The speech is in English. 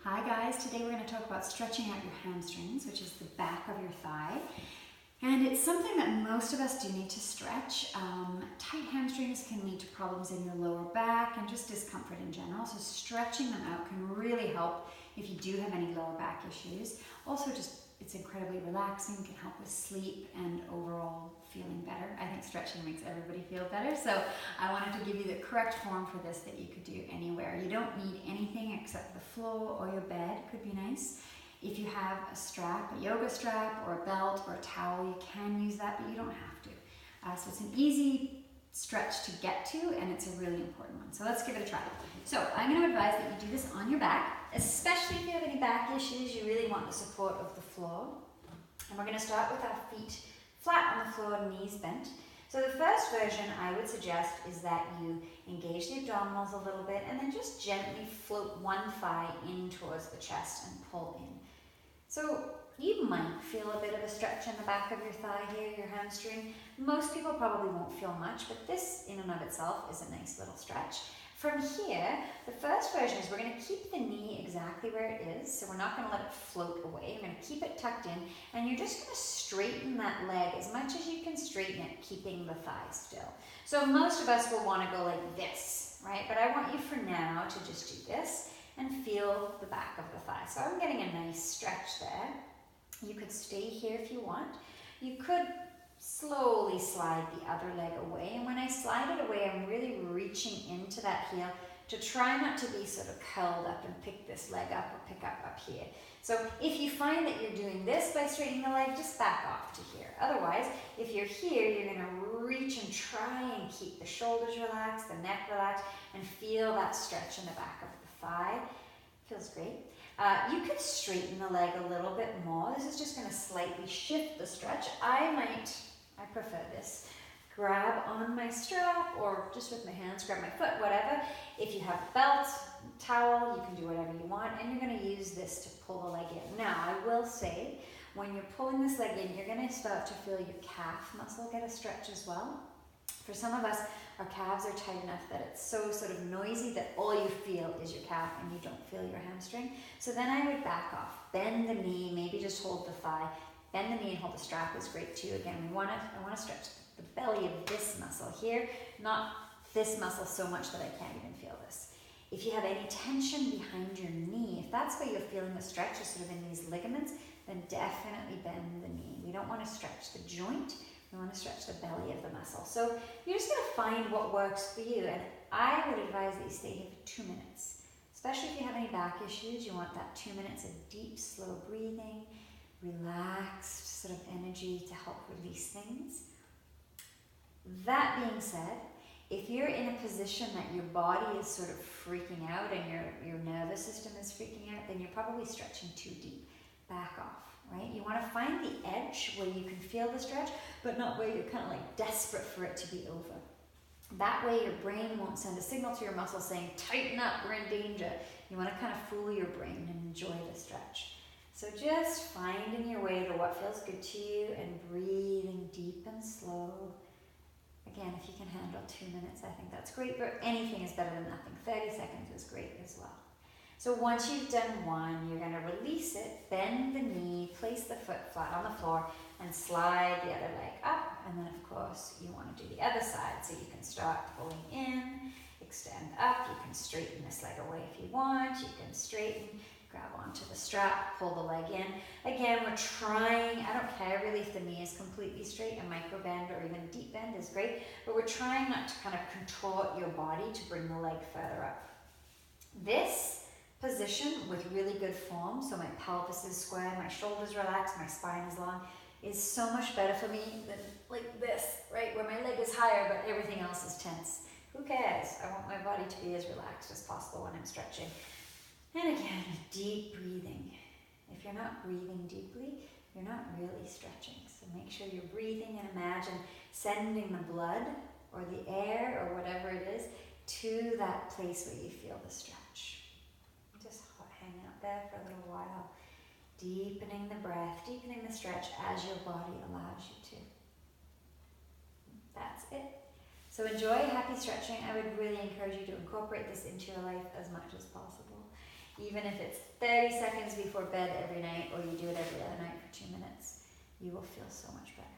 Hi guys, today we're going to talk about stretching out your hamstrings, which is the back of your thigh. And it's something that most of us do need to stretch. Tight hamstrings can lead to problems in your lower back and just discomfort in general. So stretching them out can really help if you do have any lower back issues. Also it's incredibly relaxing, can help with sleep and overall feeling better. I think stretching makes everybody feel better. So I wanted to give you the correct form for this that you could do anywhere. You don't need anything except the floor or your bed, could be nice. If you have a strap, a yoga strap or a belt or a towel, you can use that, but you don't have to. So it's an easy stretch to get to, and it's a really important one. So let's give it a try. So I'm going to advise that you do this on your back, especially if you have any back issues. You really want the support of the floor. And we're going to start with our feet flat on the floor, knees bent. So the first version I would suggest is that you engage the abdominals a little bit and then just gently float one thigh in towards the chest and pull in. So you might feel a bit of a stretch in the back of your thigh here, your hamstring. Most people probably won't feel much, but this in and of itself is a nice little stretch. From here, the first version is we're going to keep the knee exactly where it is, so we're not going to let it float away. We're going to keep it tucked in, and you're just going to straighten that leg as much as you can straighten it, keeping the thigh still. So most of us will want to go like this, right? But I want you for now to just do this and feel the back of the thigh. So I'm getting a nice stretch there. You could stay here if you want. You could slowly slide the other leg away, and when I slide it away, I'm really reaching into that heel to try not to be sort of curled up and pick this leg up or pick up here. So if you find that you're doing this by straightening the leg, just back off to here. Otherwise, if you're here, you're going to reach and try and keep the shoulders relaxed, the neck relaxed, and feel that stretch in the back of the thigh. Feels great. You could straighten the leg a little bit more. This is just going to slightly shift the stretch. I prefer this. Grab on my strap or just with my hands, grab my foot, whatever. If you have a belt, towel, you can do whatever you want, and you're going to use this to pull the leg in. Now, I will say, when you're pulling this leg in, you're going to start to feel your calf muscle get a stretch as well. For some of us, our calves are tight enough that it's so sort of noisy that all you feel is your calf and you don't feel your hamstring. So then I would back off, bend the knee, maybe just hold the thigh, bend the knee and hold the strap is great too. Again, I want to stretch the belly of this muscle here, not this muscle so much that I can't even feel this. If you have any tension behind your knee, if that's where you're feeling the stretch, is sort of in these ligaments, then definitely bend the knee. We don't want to stretch the joint. We want to stretch the belly of the muscle. So you're just going to find what works for you. And I would advise that you stay here for 2 minutes. Especially if you have any back issues, you want that 2 minutes of deep, slow breathing, relaxed sort of energy to help release things. That being said, if you're in a position that your body is sort of freaking out and your nervous system is freaking out, then you're probably stretching too deep. Back off, right? You want to find the edge where you can feel the stretch, but not where you're kind of like desperate for it to be over. That way your brain won't send a signal to your muscle saying, tighten up, we're in danger. You want to kind of fool your brain and enjoy the stretch. So just finding your way to what feels good to you and breathing deep and slow. Again, if you can handle 2 minutes, I think that's great, but anything is better than nothing. 30 seconds is great as well. So once you've done one, you're going to release it, bend the knee, place the foot flat on the floor, and slide the other leg up. And then, of course, you want to do the other side. So you can start pulling in, extend up. You can straighten this leg away if you want. You can straighten, grab onto the strap, pull the leg in. Again, we're trying, I don't care really if the knee is completely straight, a micro bend or even a deep bend is great, but we're trying not to kind of contort your body to bring the leg further up. This position with really good form, so my pelvis is square, my shoulders relaxed, my spine is long, is so much better for me than like this, right, where my leg is higher but everything else is tense. Who cares? I want my body to be as relaxed as possible when I'm stretching. And again, deep breathing. If you're not breathing deeply, you're not really stretching. So make sure you're breathing and imagine sending the blood or the air or whatever it is to that place where you feel the stretch. Just hang out there for a little while, deepening the breath, deepening the stretch as your body allows you to. That's it. So enjoy happy stretching. I would really encourage you to incorporate this into your life as much as possible. Even if it's 30 seconds before bed every night, or you do it every other night for 2 minutes, you will feel so much better.